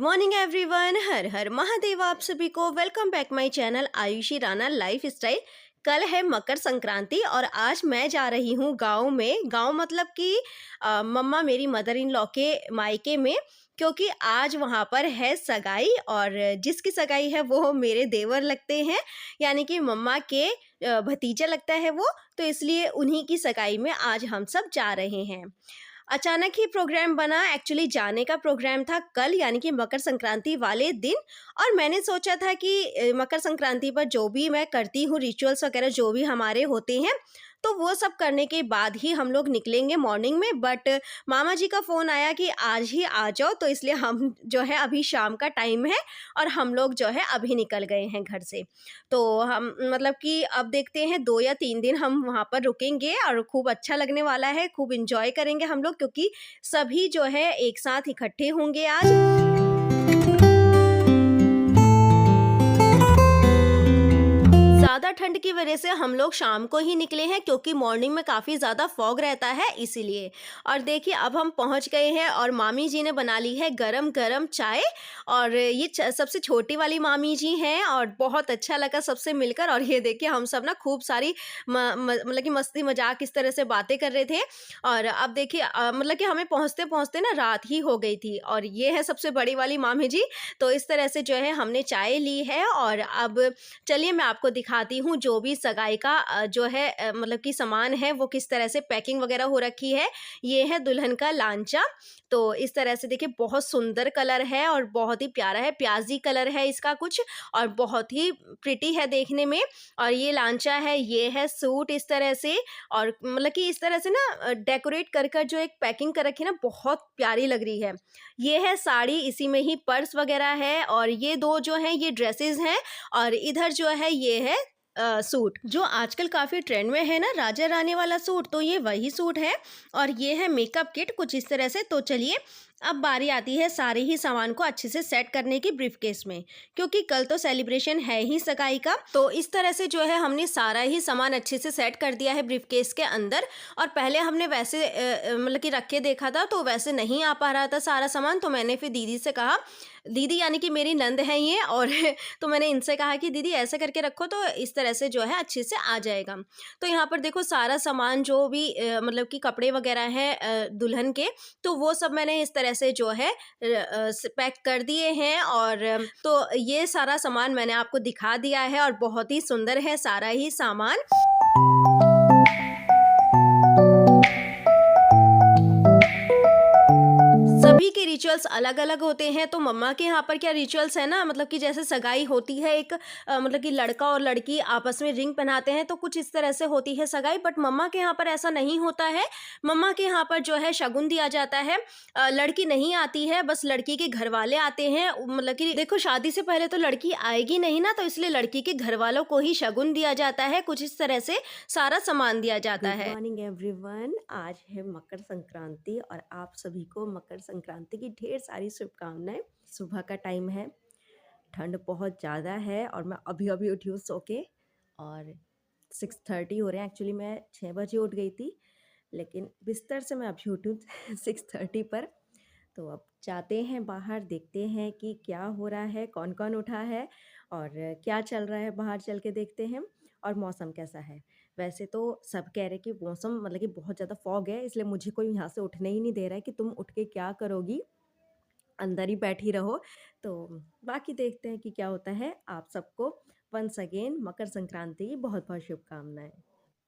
Morning everyone, हर हर महादेव। आप सभी को welcome back my channel Ayushi Rana life style. कल है मकर संक्रांति और आज मैं जा रही हूँ गांव में। गांव मतलब कि मम्मा मेरी मदर इन लॉ के मायके में, क्योंकि आज वहाँ पर है सगाई और जिसकी सगाई है वो मेरे देवर लगते हैं, यानी कि मम्मा के भतीजा लगता है वो। तो इसलिए उन्हीं की सगाई में आज हम सब जा रहे हैं। अचानक ही प्रोग्राम बना। एक्चुअली जाने का प्रोग्राम था कल, यानी कि मकर संक्रांति वाले दिन। और मैंने सोचा था कि मकर संक्रांति पर जो भी मैं करती हूँ रिचुअल्स वगैरह जो भी हमारे होते हैं, तो वो सब करने के बाद ही हम लोग निकलेंगे मॉर्निंग में। बट मामा जी का फ़ोन आया कि आज ही आ जाओ, तो इसलिए हम जो है अभी शाम का टाइम है और हम लोग जो है अभी निकल गए हैं घर से। तो हम मतलब कि अब देखते हैं 2 या 3 दिन हम वहाँ पर रुकेंगे और खूब अच्छा लगने वाला है, खूब एंजॉय करेंगे हम लोग, क्योंकि सभी जो है एक साथ इकट्ठे होंगे आज। ज़्यादा ठंड की वजह से हम लोग शाम को ही निकले हैं, क्योंकि मॉर्निंग में काफ़ी ज़्यादा फॉग रहता है इसीलिए। और देखिए अब हम पहुंच गए हैं और मामी जी ने बना ली है गरम गरम चाय। और ये सबसे छोटी वाली मामी जी हैं और बहुत अच्छा लगा सबसे मिलकर। और ये देखिए हम सब ना खूब सारी मतलब कि मस्ती मजाक इस तरह से बातें कर रहे थे। और अब देखिए मतलब कि हमें पहुँचते पहुँचते ना रात ही हो गई थी। और ये है सबसे बड़ी वाली मामी जी। तो इस तरह से जो है हमने चाय ली है और अब चलिए मैं आपको दिखाती हूँ जो भी सगाई का जो है मतलब कि सामान है वो किस तरह से पैकिंग वगैरह हो रखी है। ये है दुल्हन का लांचा। तो इस तरह से देखिए बहुत सुंदर कलर है और बहुत ही प्यारा है, प्याजी कलर है इसका कुछ, और बहुत ही प्रिटी है देखने में। और ये लांचा है, ये है सूट इस तरह से। और मतलब कि इस तरह से ना डेकोरेट कर कर जो एक पैकिंग कर रखी है ना, बहुत प्यारी लग रही है। ये है साड़ी, इसी में ही पर्स वगैरह है। और ये दो जो हैं ये ड्रेसेस हैं। और इधर जो है ये है सूट जो आजकल काफ़ी ट्रेंड में है ना, राजा रानी वाला सूट। तो ये वही सूट है। और ये है मेकअप किट कुछ इस तरह से। तो चलिए अब बारी आती है सारे ही सामान को अच्छे से सेट करने की ब्रीफकेस में, क्योंकि कल तो सेलिब्रेशन है ही सगाई का। तो इस तरह से जो है हमने सारा ही सामान अच्छे से सेट कर दिया है ब्रीफकेस के अंदर। और पहले हमने वैसे मतलब कि रख के देखा था तो वैसे नहीं आ पा रहा था सारा सामान। तो मैंने फिर दीदी से कहा, दीदी यानी कि मेरी नंद है ये, और तो मैंने इनसे कहा कि दीदी ऐसे करके रखो तो इस तरह से जो है अच्छे से आ जाएगा। तो यहाँ पर देखो सारा सामान जो भी मतलब कि कपड़े वगैरह हैं दुल्हन के, तो वो सब मैंने इस तरह से जो है पैक कर दिए हैं। और तो ये सारा सामान मैंने आपको दिखा दिया है और बहुत ही सुंदर है सारा ही सामान। सभी के रिचुअल्स अलग अलग होते हैं। तो मम्मा के यहाँ पर क्या रिचुअल्स है ना, मतलब कि जैसे सगाई होती है एक मतलब कि लड़का और लड़की आपस में रिंग पहनाते हैं, तो कुछ इस तरह से होती है सगाई। बट मम्मा के यहाँ पर ऐसा नहीं होता है। मम्मा के यहाँ पर जो है शगुन दिया जाता है। लड़की नहीं आती है, बस लड़की के घर वाले आते हैं। मतलब कि देखो शादी से पहले तो लड़की आएगी नहीं ना, तो इसलिए लड़की के घर वालों को ही शगुन दिया जाता है। कुछ इस तरह से सारा सामान दिया जाता है। गुड मॉर्निंग एवरीवन, आज है मकर संक्रांति और आप सभी को मकर संक्रांति की ढेर सारी शुभकामनाएं। सुबह का टाइम है, ठंड बहुत ज़्यादा है और मैं अभी अभी उठी हूँ सो के। और 6:30 हो रहे हैं। एक्चुअली मैं 6 बजे उठ गई थी, लेकिन बिस्तर से मैं अभी उठी हूँ 6:30 पर। तो अब जाते हैं बाहर, देखते हैं कि क्या हो रहा है, कौन कौन उठा है और क्या चल रहा है, बाहर चल के देखते हैं। और मौसम कैसा है। वैसे तो सब कह रहे कि मौसम मतलब कि बहुत ज़्यादा फॉग है, इसलिए मुझे कोई यहाँ से उठने ही नहीं दे रहा है कि तुम उठ के क्या करोगी, अंदर ही बैठी रहो। तो बाकी देखते हैं कि क्या होता है। आप सबको वंस अगेन मकर संक्रांति की बहुत बहुत शुभकामनाएं।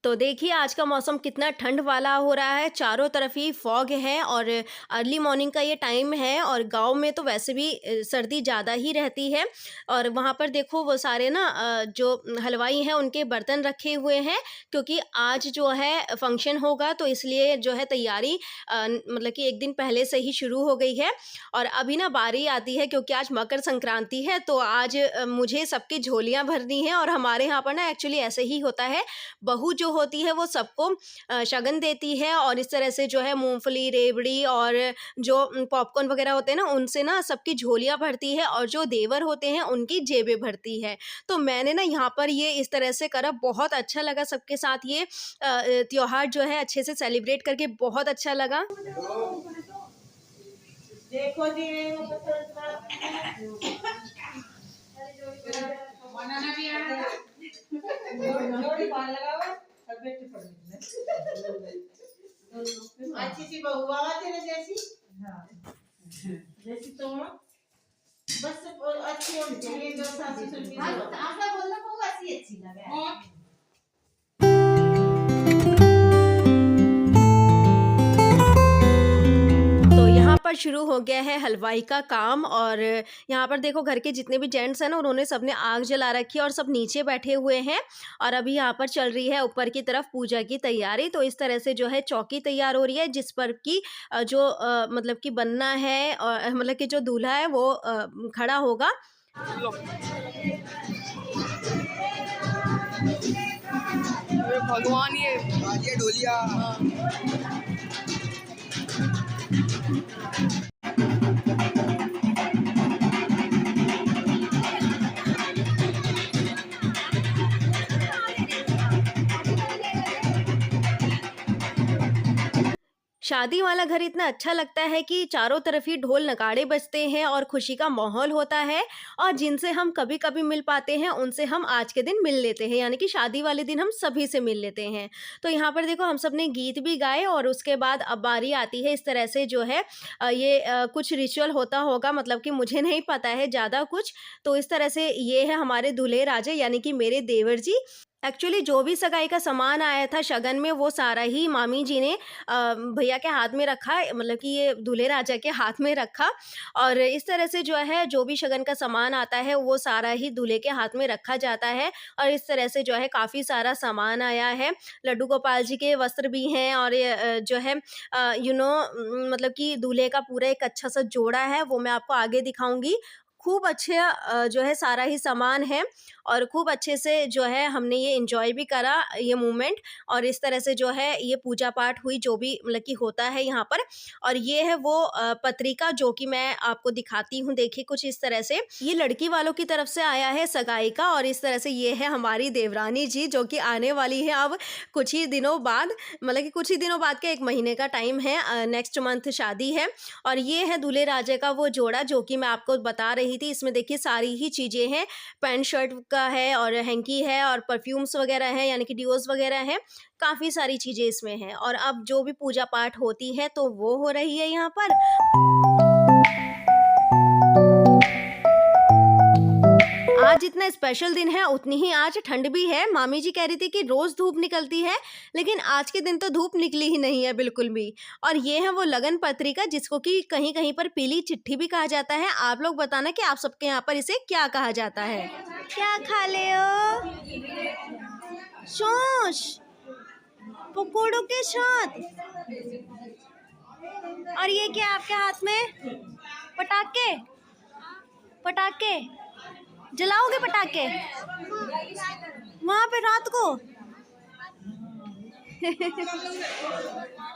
तो देखिए आज का मौसम कितना ठंड वाला हो रहा है, चारों तरफ ही फॉग है और अर्ली मॉर्निंग का ये टाइम है। और गांव में तो वैसे भी सर्दी ज़्यादा ही रहती है। और वहाँ पर देखो वो सारे ना जो हलवाई हैं उनके बर्तन रखे हुए हैं, क्योंकि आज जो है फंक्शन होगा, तो इसलिए जो है तैयारी मतलब कि एक दिन पहले से ही शुरू हो गई है। और अभी ना बारी आती है, क्योंकि आज मकर संक्रांति है, तो आज मुझे सबकी झोलियाँ भरनी है। और हमारे यहाँ पर ना एक्चुअली ऐसे ही होता है, बहू जो होती है वो सबको शगन देती है। और इस तरह से जो है मूंगफली, रेवड़ी और जो पॉपकॉर्न वगैरह होते हैं ना, उनसे ना सबकी झोलियाँ भरती है और जो देवर होते हैं उनकी जेबें भरती है। तो मैंने ना यहाँ पर ये इस तरह से करा, बहुत अच्छा लगा सबके साथ ये त्योहार जो है अच्छे से सेलिब्रेट करके बहुत अच्छा लगा। देखो जी वो बनाना भी आना था जोड़ी पार लगावा सब बेटे पड़ गए अच्छी सी बहू आवा तेरे जैसी हाँ जैसी तो बस अच्छी होनी चाहिए जो सासी सुनी आपका बोलना बहू ऐसी अच्छी लगे तो यहाँ पर शुरू हो गया है हलवाई का काम और यहाँ पर देखो घर के जितने भी जेंट्स हैं ना उन्होंने सबने आग जला रखी है और सब नीचे बैठे हुए हैं और अभी यहाँ पर चल रही है ऊपर की तरफ पूजा की तैयारी। तो इस तरह से जो है चौकी तैयार हो रही है जिस पर कि जो मतलब कि बनना है और मतलब कि जो दूल्हा है वो खड़ा होगा। भगवान ये ढोलिया शादी वाला घर इतना अच्छा लगता है कि चारों तरफ ही ढोल नगाड़े बजते हैं और खुशी का माहौल होता है और जिनसे हम कभी-कभी मिल पाते हैं उनसे हम आज के दिन मिल लेते हैं, यानी कि शादी वाले दिन हम सभी से मिल लेते हैं। तो यहाँ पर देखो हम सब ने गीत भी गाए और उसके बाद अब बारी आती है इस तरह से जो है ये कुछ रिचुअल होता होगा, मतलब कि मुझे नहीं पता है ज़्यादा कुछ। तो इस तरह से ये है हमारे दूल्हे राजे यानी कि मेरे देवर जी। एक्चुअली जो भी सगाई का सामान आया था शगन में वो सारा ही मामी जी ने भैया के हाथ में रखा, मतलब कि ये दूल्हे राजा के हाथ में रखा और इस तरह से जो है जो भी शगन का सामान आता है वो सारा ही दूल्हे के हाथ में रखा जाता है और इस तरह से जो है काफ़ी सारा सामान आया है। लड्डू गोपाल जी के वस्त्र भी हैं और ये जो है मतलब कि दूल्हे का पूरा एक अच्छा सा जोड़ा है वो मैं आपको आगे दिखाऊंगी। खूब अच्छे जो है सारा ही सामान है और खूब अच्छे से जो है हमने ये एंजॉय भी करा ये मोमेंट और इस तरह से जो है ये पूजा पाठ हुई जो भी मतलब कि होता है यहाँ पर। और ये है वो पत्रिका जो कि मैं आपको दिखाती हूँ, देखिए कुछ इस तरह से ये लड़की वालों की तरफ से आया है सगाई का और इस तरह से ये है हमारी देवरानी जी जो कि आने वाली है अब कुछ ही दिनों बाद, मतलब कि कुछ ही दिनों बाद के 1 महीने का टाइम है, नेक्स्ट मंथ शादी है। और ये है दूल्हे राजे का वो जोड़ा जो कि मैं आपको बता रही थी। इसमें देखिए सारी ही चीज़ें हैं, पैंट शर्ट का है और हैंकी है और परफ्यूम्स वगैरह हैं यानी कि डिओज़ वगैरह हैं, काफ़ी सारी चीज़ें इसमें हैं। और अब जो भी पूजा पाठ होती है तो वो हो रही है यहाँ पर। आज जितना स्पेशल दिन है उतनी ही आज ठंड भी है। मामी जी कह रही थी कि रोज़ धूप निकलती है, लेकिन आज के दिन तो धूप निकली ही नहीं है बिल्कुल भी। और ये है वो लगन पत्रिका जिसको कि कहीं-कहीं पर पीली चिट्ठी भी कहा जाता है। आप लोग बताना कि आप सबके यहाँ पर इसे क्या कहा जाता है? क्या खा ले हो? शोश, पकोड़ों के साथ। और ये क्या आपके हाथ में? पटाखे? पटाखे? जलाओगे पटाखे वहां पे रात को?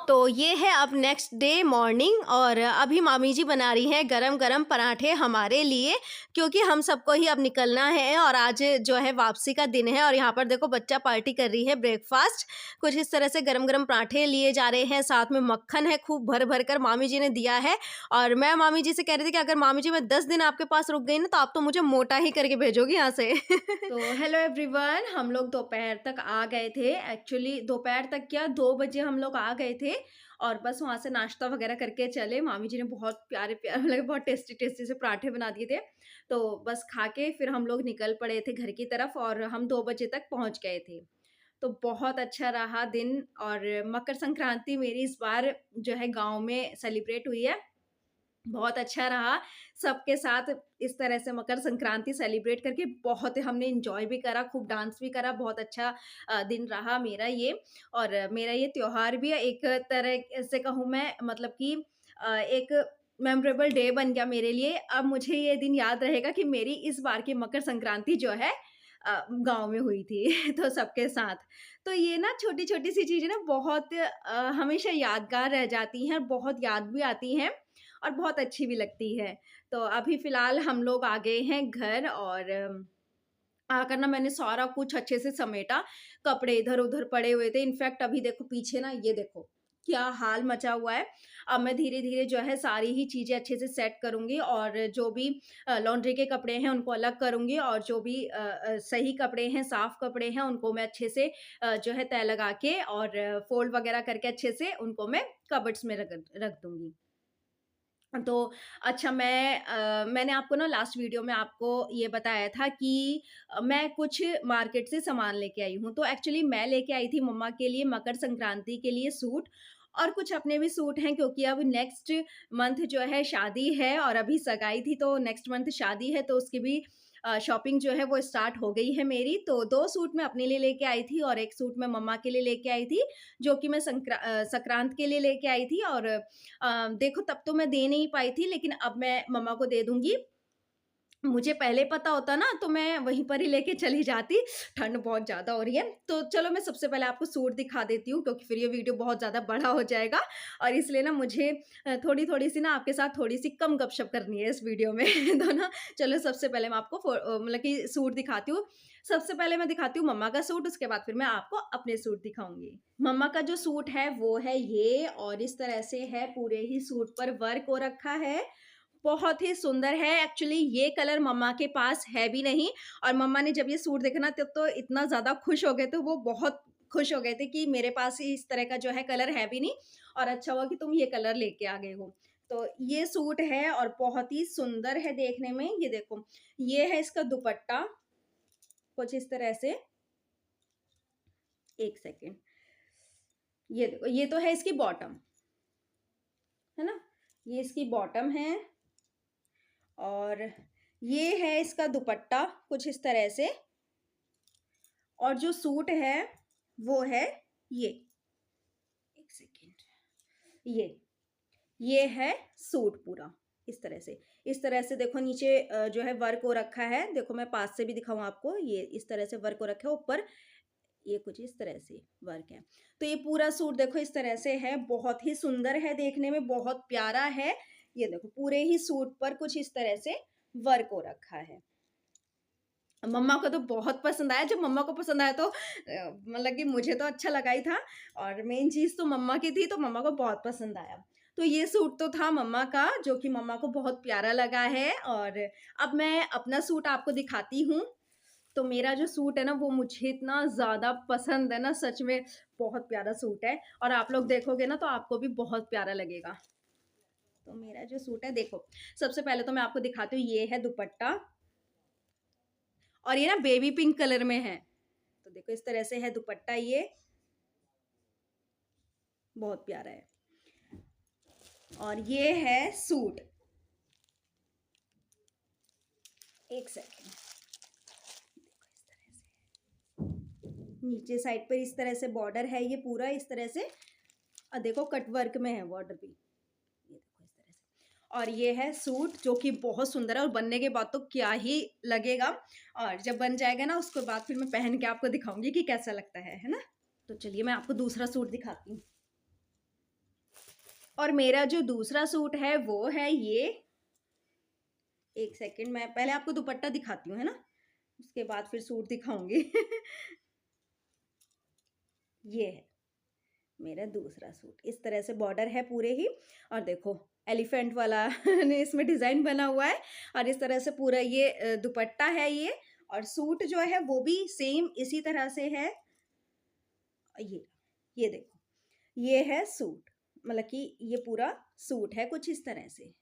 तो ये है अब नेक्स्ट डे मॉर्निंग और अभी मामी जी बना रही हैं गरम-गरम पराठे हमारे लिए क्योंकि हम सबको ही अब निकलना है और आज जो है वापसी का दिन है। और यहाँ पर देखो बच्चा पार्टी कर रही है ब्रेकफास्ट, कुछ इस तरह से गरम-गरम पराठे लिए जा रहे हैं, साथ में मक्खन है खूब भर-भर कर मामी जी ने दिया है। और मैं मामी जी से कह रही थी कि अगर मामी जी मैं 10 दिन आपके पास रुक गई ना तो आप तो मुझे मोटा ही करके भेजोगी यहाँ से। तो हेलो एवरीवन, हम लोग दोपहर तक आ गए थे। एक्चुअली दोपहर तक क्या 2 बजे हम लोग आ गए थे और बस वहाँ से नाश्ता वगैरह करके चले। मामी जी ने बहुत प्यारे-प्यारे मतलब बहुत टेस्टी-टेस्टी से पराठे बना दिए थे। तो बस खा के फिर हम लोग निकल पड़े थे घर की तरफ और हम 2 बजे तक पहुँच गए थे। तो बहुत अच्छा रहा दिन और मकर संक्रांति मेरी इस बार जो है गाँव में सेलिब्रेट हुई है। बहुत अच्छा रहा, सबके साथ इस तरह से मकर संक्रांति सेलिब्रेट करके बहुत हमने एन्जॉय भी करा, खूब डांस भी करा, बहुत अच्छा दिन रहा मेरा ये। और मेरा ये त्योहार भी एक तरह से कहूँ मैं, मतलब कि एक मेमोरेबल डे बन गया मेरे लिए। अब मुझे ये दिन याद रहेगा कि मेरी इस बार की मकर संक्रांति जो है गाँव में हुई थी तो सबके साथ। तो ये ना छोटी-छोटी सी चीज़ें ना बहुत हमेशा यादगार रह जाती हैं, बहुत याद भी आती हैं और बहुत अच्छी भी लगती है। तो अभी फ़िलहाल हम लोग आ गए हैं घर और आकर ना मैंने सारा कुछ अच्छे से समेटा, कपड़े इधर-उधर पड़े हुए थे। इनफैक्ट अभी देखो पीछे ना ये देखो, क्या हाल मचा हुआ है। अब मैं धीरे-धीरे जो है सारी ही चीज़ें अच्छे से सेट करूँगी और जो भी लॉन्ड्री के कपड़े हैं उनको अलग करूँगी और जो भी सही कपड़े हैं, साफ कपड़े हैं उनको मैं अच्छे से जो है तह लगा के और फ़ोल्ड वगैरह करके अच्छे से उनको मैं कबर्ड्स में रख रख दूँगी। तो अच्छा मैंने आपको ना लास्ट वीडियो में आपको ये बताया था कि मैं कुछ मार्केट से सामान लेके आई हूँ। तो एक्चुअली मैं लेके आई थी मम्मा के लिए मकर संक्रांति के लिए सूट और कुछ अपने भी सूट हैं क्योंकि अब नेक्स्ट मंथ जो है शादी है और अभी सगाई थी तो नेक्स्ट मंथ शादी है तो उसकी भी शॉपिंग जो है वो स्टार्ट हो गई है मेरी। तो 2 सूट मैं अपने लिए लेके आई थी और 1 सूट मैं मम्मा के लिए लेके आई थी, जो कि मैं संक्रांत के लिए लेके आई थी और देखो तब तो मैं दे नहीं पाई थी लेकिन अब मैं मम्मा को दे दूँगी। मुझे पहले पता होता ना तो मैं वहीं पर ही लेके चली जाती, ठंड बहुत ज़्यादा हो रही है। तो चलो मैं सबसे पहले आपको सूट दिखा देती हूँ क्योंकि फिर ये वीडियो बहुत ज़्यादा बड़ा हो जाएगा और इसलिए ना मुझे थोड़ी-थोड़ी सी ना आपके साथ थोड़ी-सी कम गपशप करनी है इस वीडियो में। तो ना चलो सबसे पहले मैं आपको मतलब कि सूट दिखाती हूँ। सबसे पहले मैं दिखाती हूँ मम्मा का सूट, उसके बाद फिर मैं आपको अपने सूट दिखाऊँगी। मम्मा का जो सूट है वो है ये और इस तरह से है, पूरे ही सूट पर वर्क हो रखा है। बहुत ही सुंदर है। एक्चुअली ये कलर मम्मा के पास है भी नहीं और मम्मा ने जब ये सूट देखा ना तब तो इतना ज़्यादा खुश हो गए थे, वो बहुत खुश हो गए थे कि मेरे पास ही इस तरह का जो है कलर है भी नहीं और अच्छा हुआ कि तुम ये कलर लेके आ गए हो। तो ये सूट है और बहुत ही सुंदर है देखने में। ये देखो, ये है इसका दुपट्टा, कुछ इस तरह से। 1 सेकंड। ये देखो, ये तो है इसकी बॉटम, है ना? ये इसकी बॉटम है और ये है इसका दुपट्टा कुछ इस तरह से और जो सूट है वो है ये। 1 सेकंड। ये है सूट पूरा इस तरह से। इस तरह से देखो नीचे जो है वर्क हो रखा है। देखो मैं पास से भी दिखाऊँ आपको, ये इस तरह से वर्क हो रखा है। ऊपर ये कुछ इस तरह से वर्क है। तो ये पूरा सूट देखो इस तरह से है, बहुत ही सुंदर है देखने में, बहुत प्यारा है। ये देखो पूरे ही सूट पर कुछ इस तरह से वर्क हो रखा है। मम्मा को तो बहुत पसंद आया। जब मम्मा को पसंद आया तो मतलब कि मुझे तो अच्छा लगा ही था और मेन चीज़ तो मम्मा की थी तो मम्मा को बहुत पसंद आया। तो ये सूट तो था मम्मा का जो कि मम्मा को बहुत प्यारा लगा है और अब मैं अपना सूट आपको दिखाती हूँ। तो मेरा जो सूट है ना वो मुझे इतना ज़्यादा पसंद है ना, सच में बहुत प्यारा सूट है और आप लोग देखोगे ना तो आपको भी बहुत प्यारा लगेगा। तो मेरा जो सूट है देखो, सबसे पहले तो मैं आपको दिखाती हूँ, ये है दुपट्टा और ये ना बेबी पिंक कलर में है। तो देखो इस तरह से है दुपट्टा, ये बहुत प्यारा है और ये है सूट। 1 सेकंड। नीचे साइड पर इस तरह से बॉर्डर है, ये पूरा इस तरह से देखो कट वर्क में है बॉर्डर भी, ये देखो इस तरह से। और ये है सूट जो कि बहुत सुंदर है और बनने के बाद तो क्या ही लगेगा और जब बन जाएगा ना उसके बाद फिर मैं पहन के आपको दिखाऊंगी कि कैसा लगता है ना। तो चलिए मैं आपको दूसरा सूट दिखाती हूँ और मेरा जो दूसरा सूट है वो है ये। 1 सेकंड, मैं पहले आपको दुपट्टा दिखाती हूँ, है ना, उसके बाद फिर सूट दिखाऊंगी। ये है मेरा दूसरा सूट, इस तरह से बॉर्डर है पूरे ही और देखो एलिफेंट वाला ने इसमें डिज़ाइन बना हुआ है और इस तरह से पूरा ये दुपट्टा है ये और सूट जो है वो भी सेम इसी तरह से है। ये देखो, ये है सूट, मतलब कि ये पूरा सूट है कुछ इस तरह से,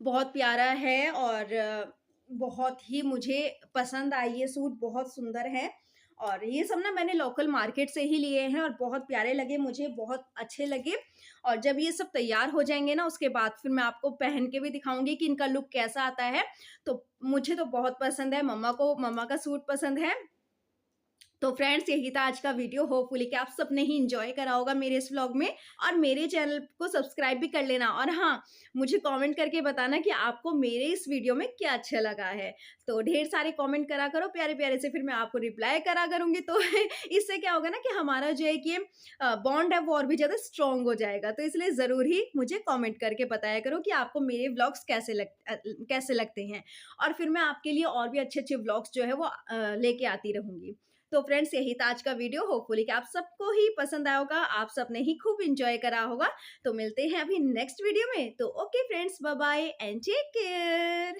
बहुत प्यारा है और बहुत ही मुझे पसंद आई ये सूट, बहुत सुंदर है और ये सब ना मैंने लोकल मार्केट से ही लिए हैं और बहुत प्यारे लगे मुझे, बहुत अच्छे लगे और जब ये सब तैयार हो जाएँगे ना उसके बाद फिर मैं आपको पहन के भी दिखाऊँगी कि इनका लुक कैसा आता है। तो मुझे तो बहुत पसंद है, मम्मा का सूट पसंद है। तो फ्रेंड्स यही था आज का वीडियो, होपफुली कि आप सबने ही एंजॉय करा होगा मेरे इस व्लॉग में और मेरे चैनल को सब्सक्राइब भी कर लेना और हाँ, मुझे कमेंट करके बताना कि आपको मेरे इस वीडियो में क्या अच्छा लगा है। तो ढेर सारे कमेंट करा करो प्यारे-प्यारे से, फिर मैं आपको रिप्लाई करा करूँगी। तो इससे क्या होगा ना कि हमारा जो है कि बॉन्ड है वो और भी ज़्यादा स्ट्रॉन्ग हो जाएगा। तो इसलिए ज़रूर ही मुझे कमेंट करके बताया करो कि आपको मेरे व्लॉग्स कैसे लगते हैं और फिर मैं आपके लिए और भी अच्छे-अच्छे व्लॉग्स जो है वो लेके आती रहूँगी। तो फ्रेंड्स यही था आज का वीडियो, होपफुली कि आप सबको ही पसंद आया होगा, आप सबने ही खूब एंजॉय करा होगा। तो मिलते हैं अभी नेक्स्ट वीडियो में। तो okay friends, bye bye and take care.